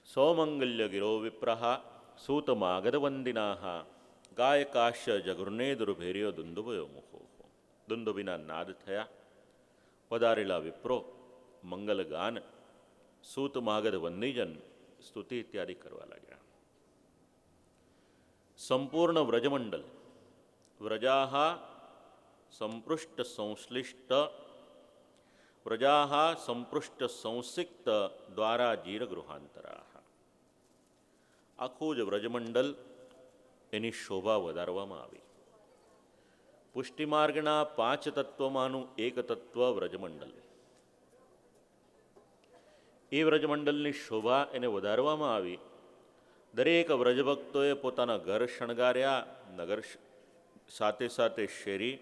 સૌમંગલ્ય વિપ્રહ સૂતમાગધવંદિનાઃ ગાયકાશ્ચ જગૃને દુર્ભેર્યો દુંદુભયો મુખો. દુંદુભીના નાદ થયા. પધારેલા વિપ્રો મંગલ ગાન સૂતમાગધ વંદીજન સ્તુતિ ઇત્યાદિ કરવા લાગ્યા. સંપૂર્ણ વ્રજમંડલ વ્રજા સંપૃષ્ટ સંશ્લિષ્ટ વ્રજા સંપૃષ્ટ સંસિક્ત દ્વારા જીરગૃહાંતરા. આખું જ વ્રજમંડલ એની શોભા વધારવામાં આવી. પુષ્ટિમાર્ગના 5 તત્વમાંનું એક તત્વ વ્રજમંડલ. એ વ્રજમંડલની શોભા એને વધારવામાં આવી. દરેક વ્રજભક્તોએ પોતાના ઘર શણગાર્યા. નગર સાથે સાથે શેરી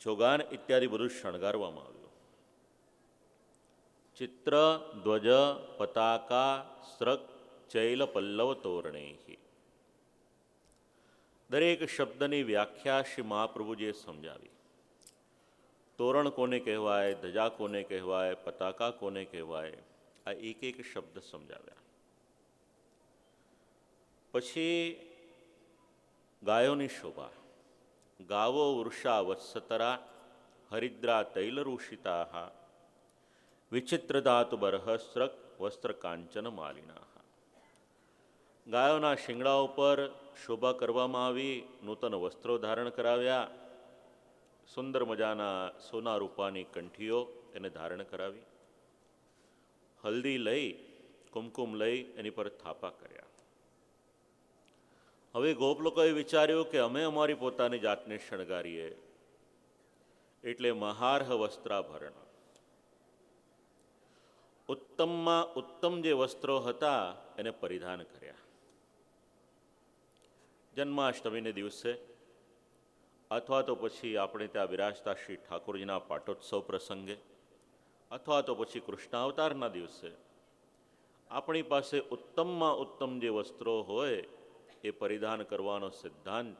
ચોગાન ઇત્યાદિ બધું શણગારવામાં આવ્યું. ચિત્ર ધ્વજ પતાકા સ્રક ચૈલ પલ્લવ તોરણેહી. દરેક શબ્દની વ્યાખ્યા શ્રી મહાપ્રભુજીએ સમજાવી. તોરણ કોને કહેવાય, ધજા કોને કહેવાય, પતાકા કોને કહેવાય, આ એક એક શબ્દ સમજાવ્યા. પછી ગાયોની શોભા. ગાવો વૃષા વત્સતરા હરિદ્રા તૈલરૂષિતા વિચિત્ર ધાતુ બરહસ્રક વસ્ત્ર કાંચન માલિના. ગાયોના શિંગડા ઉપર શોભા કરવામાં આવી. નૂતન વસ્ત્રો ધારણ કરાવ્યા. સુંદર મજાના સોના રૂપાની કંઠીઓ એને ધારણ કરાવી. હલ્દી લઈ કુમકુમ લઈ એની પર થાપા કર્યા. હવે ગોપ લોકોએ વિચાર્યું કે અમે અમારી પોતાની જાતને શણગારીએ, એટલે મહાર્હ વસ્ત્રાભરણ. ઉત્તમમાં ઉત્તમ જે વસ્ત્રો હતા એને પરિધાન કર્યા. જન્માષ્ટમીને દિવસે અથવા તો પછી આપણે ત્યાં બિરાજતા શ્રી ઠાકોરજીના પાટોત્સવ પ્રસંગે અથવા તો પછી કૃષ્ણાવતારના દિવસે આપણી પાસે ઉત્તમમાં ઉત્તમ જે વસ્ત્રો હોય એ પરિધાન કરવાનો સિદ્ધાંત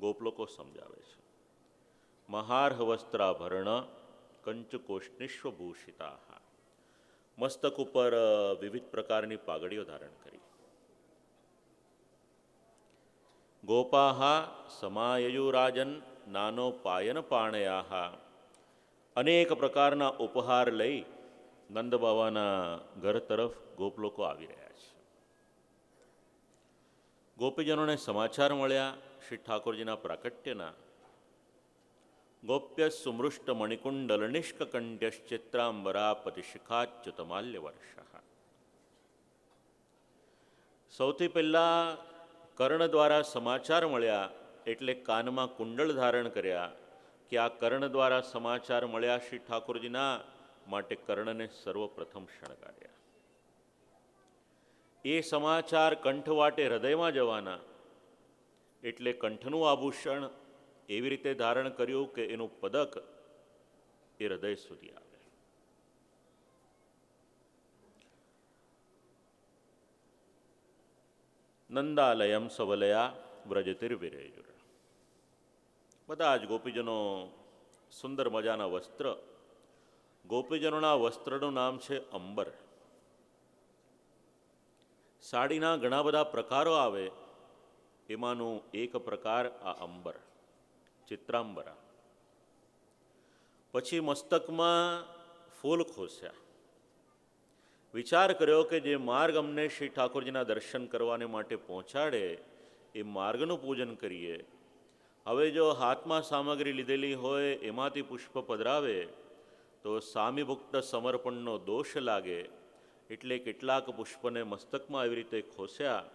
ગોપલોકો સમજાવે છે. મહાર્હ વસ્ત્રાભરણ કંચકોષ્ણિશ્વભૂષિતા. મસ્તક ઉપર વિવિધ પ્રકારની પાઘડીઓ ધારણ કરી. ગોપાહ સમાયયુરાજન નાનો પાયન પાણયા. અનેક પ્રકારના ઉપહાર લઈ નંદ બાવાના ઘર તરફ ગોપલોકો આવી રહ્યા છે. ગોપીજનોને સમાચાર મળ્યા શ્રી ઠાકોરજીના પ્રાકટ્યના. ગોપ્ય સુમૃષ્ટ મણિકુંડલ નિષ્કકંડ્યશ્ચિત્રાંબરા પતિશિખાચ્યુતમાલ્ય વર્ષ. સૌથી પહેલા કર્ણ દ્વારા સમાચાર મળ્યા એટલે કાનમાં કુંડળ ધારણ કર્યા કે આ કર્ણ દ્વારા સમાચાર મળ્યા શ્રી ઠાકોરજીના, માટે કર્ણને સર્વપ્રથમ શણગાર્યા. એ સમાચાર કંઠવાટે હૃદયમાં જવાના એટલે કંઠનું આભૂષણ એવી રીતે ધારણ કર્યું કે એનું પદક એ હૃદય સુધી આવે. નંદાલયમ સવલયા વ્રજતિર્વિરેજુર. બધા જ ગોપીજનો સુંદર મજાના વસ્ત્ર. ગોપીજનોના વસ્ત્રનું નામ છે અંબર. સાડીના ઘણા બધા પ્રકારો આવે, એમાંનું એક પ્રકાર આ અંબર, ચિત્રાંબરા. પછી મસ્તકમાં ફૂલ ખોસ્યા. વિચાર કર્યો કે જે માર્ગ અમને શ્રી ઠાકોરજીના દર્શન કરવાને માટે પહોંચાડે એ માર્ગનું પૂજન કરીએ. હવે જો હાથમાં સામગ્રી લીધેલી હોય એમાંથી પુષ્પ પધરાવે તો સામીભુક્ત સમર્પણનો દોષ લાગે. એટલે કેટલાક પુષ્પને મસ્તકમાં એવી રીતે ખોસ્યા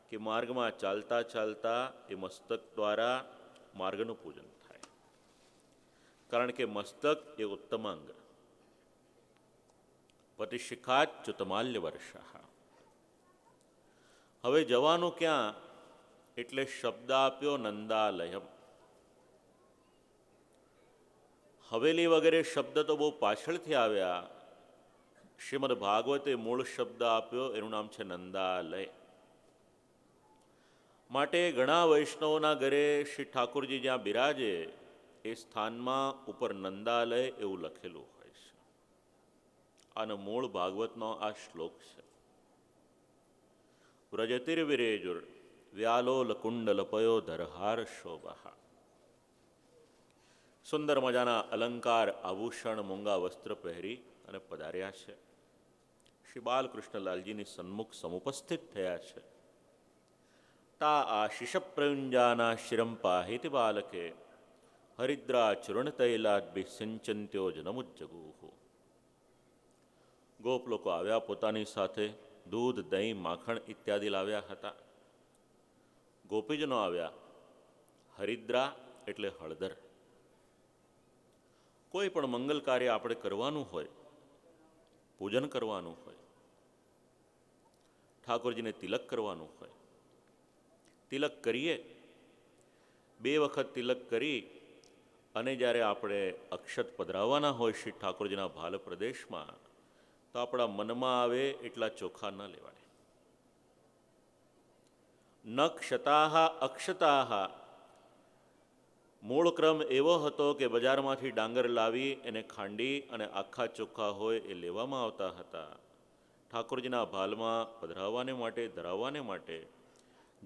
કે માર્ગમાં ચાલતા ચાલતા એ મસ્તક દ્વારા માર્ગનું પૂજન થાય. કારણ કે મસ્તક એ ઉત્તમાંગ. પતિશિખાચ્યુતમાલ્ય વર્ષ. હવે જવાનું ક્યાં? એટલે શબ્દ આપ્યો નંદાલયમ. હવેલી વગેરે શબ્દ તો બહુ પાછળથી આવ્યા. શ્રીમદ ભાગવતે મૂળ શબ્દ આપ્યો, એનું નામ છે નંદાલય. માટે ઘણા વૈષ્ણવોના ઘરે શ્રી ઠાકોરજી જ્યાં બિરાજે એ સ્થાનમાં ઉપર નંદાલય એવું લખેલું હોય છે. અને મૂળ ભાગવતનો આ શ્લોક છે. વ્રજતિર્વિરેજુર વ્યાલોલ કુંડલ પયોધરહાર શોભા. સુંદર મજાના અલંકાર આભૂષણ મૂંગા વસ્ત્ર પહેરી અને પધાર્યા છે. શ્રી બાલકૃષ્ણલાલજીની સન્મુખ સમુપસ્થિત થયા છે. તા આશિષ પ્રયુંજાના શિરમ પાહિતિ બાલકે હરિદ્રા ચૂર્ણ તૈલાદભિ સિંચંત્યો જનમુજ્જગુઃ. ગોપ લોકો આવ્યા, પોતાની સાથે દૂધ, દહીં, માખણ ઇત્યાદિ લાવ્યા હતા. ગોપીજનો આવ્યા. હરિદ્રા એટલે હળદર. કોઈ પણ મંગલ કાર્ય આપણે કરવાનું હોય, પૂજન કરવાનું હોય, ઠાકોરજીને તિલક કરવાનું હોય, તિલક કરીએ. 2 વખત તિલક કરી અને જ્યારે આપણે અક્ષત પધરાવવાના હોય શ્રી ઠાકોરજીના ભાલ પ્રદેશમાં, તો આપણા મનમાં આવે એટલા ચોખા ન લેવાય. ન ક્ષતાહ અક્ષતાહ. મૂળ ક્રમ એવો હતો કે બજારમાંથી ડાંગર લાવી એને ખાંડી અને આખા ચોખ્ખા હોય એ લેવામાં આવતા હતા. ઠાકોરજીના ભાલમાં પધરાવવાને માટે, ધરાવવાને માટે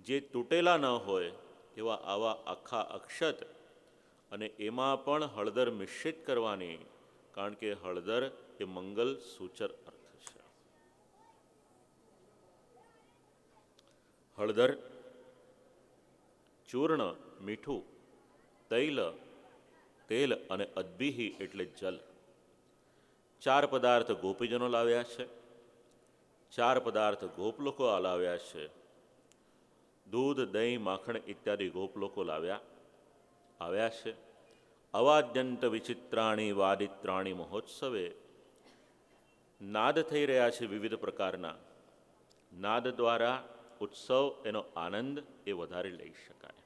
જે તૂટેલા ન હોય એવા આવા આખા અક્ષત, અને એમાં પણ હળદર મિશ્રિત કરવાની, કારણ કે હળદર એ મંગલ સૂચર અર્થ છે. હળદર, ચૂર્ણ, મીઠું, તૈલ, તેલ અને અદ્ભિહિ એટલે જલ. 4 પદાર્થ ગોપીજનો લાવ્યા છે. 4 પદાર્થ ગોપ લોકો લાવ્યા છે. દૂધ, દહીં, માખણ ઇત્યાદિ ગોપ લોકો આવ્યા છે. અવાદ્યંત વિચિત્રાણી વાદિત્રાણી મહોત્સવે નાદ થઈ રહ્યા છે વિવિધ પ્રકારના. નાદ દ્વારા ઉત્સવ, એનો આનંદ એ વધારે લઈ શકાય.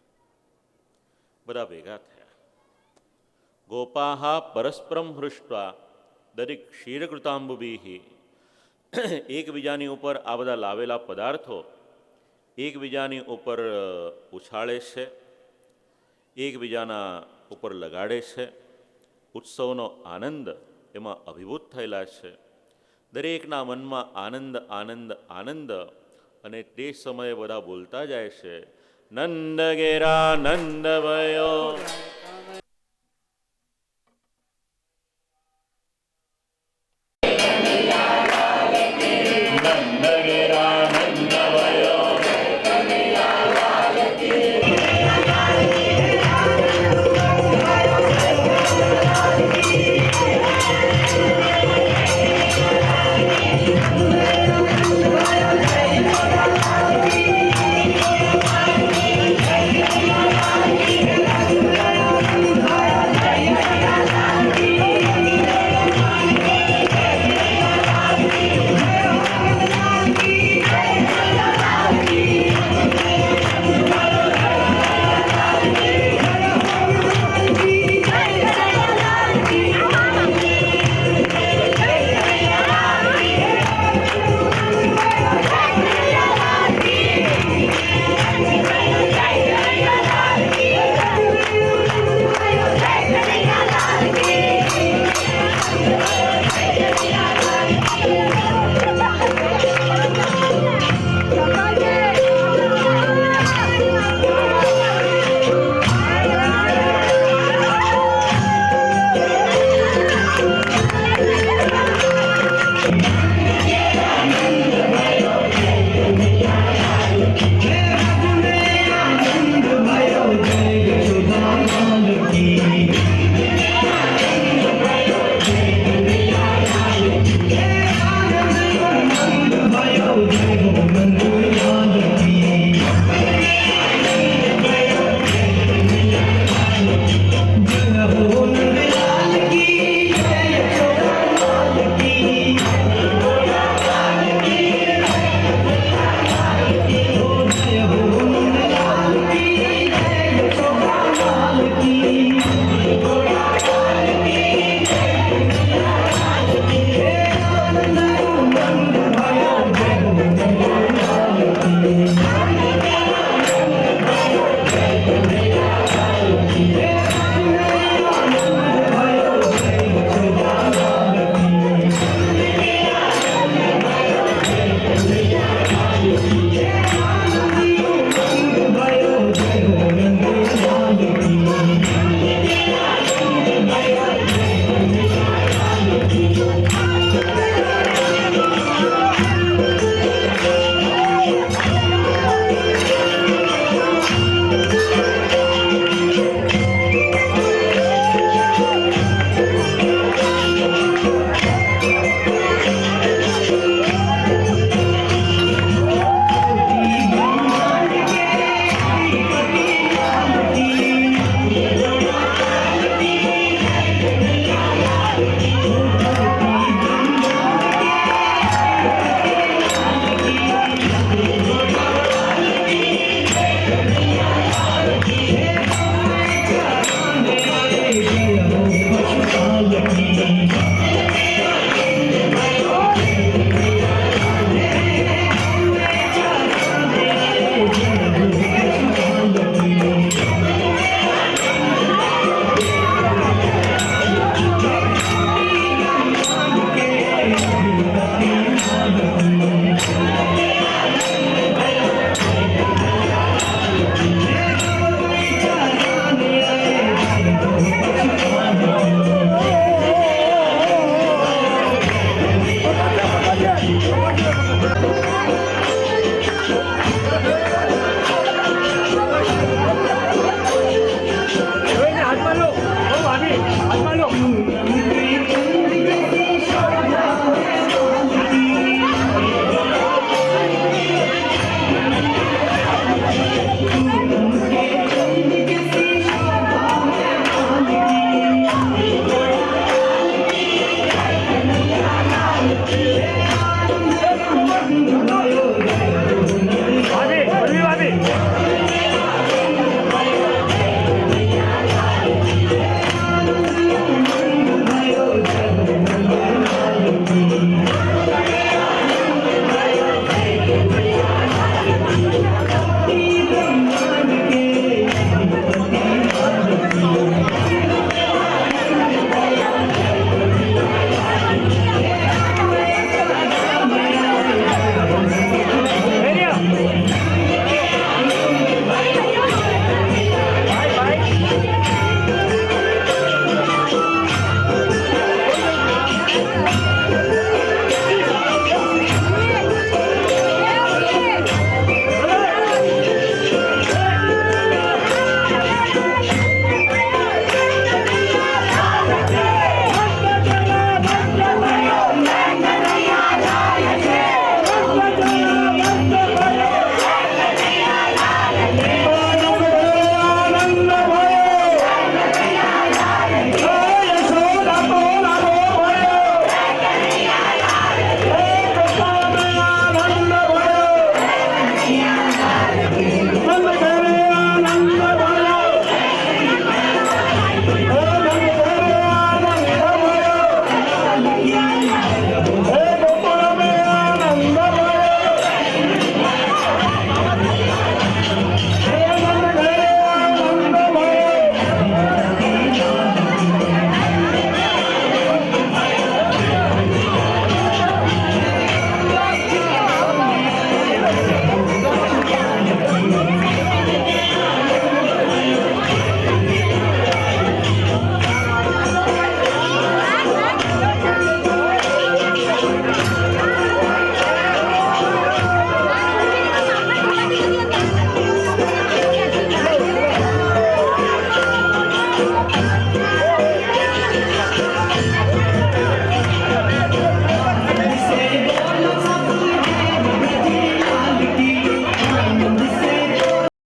બધા ભેગા થયા. ગોપાહ પરસ્પરમ હૃષ્ટ્વા દરિક ક્ષીરકૃતાંબુભિઃ. એકબીજાની ઉપર આ બધા લાવેલા પદાર્થો એકબીજાની ઉપર ઉછાળે છે, એકબીજાના ઉપર લગાડે છે. ઉત્સવનો આનંદ એમાં અભિભૂત થયેલા છે. દરેકના મનમાં આનંદ, આનંદ, આનંદ. અને તે સમયે બધા બોલતા જાય છે, નંદ ઘેરા નંદ ભયો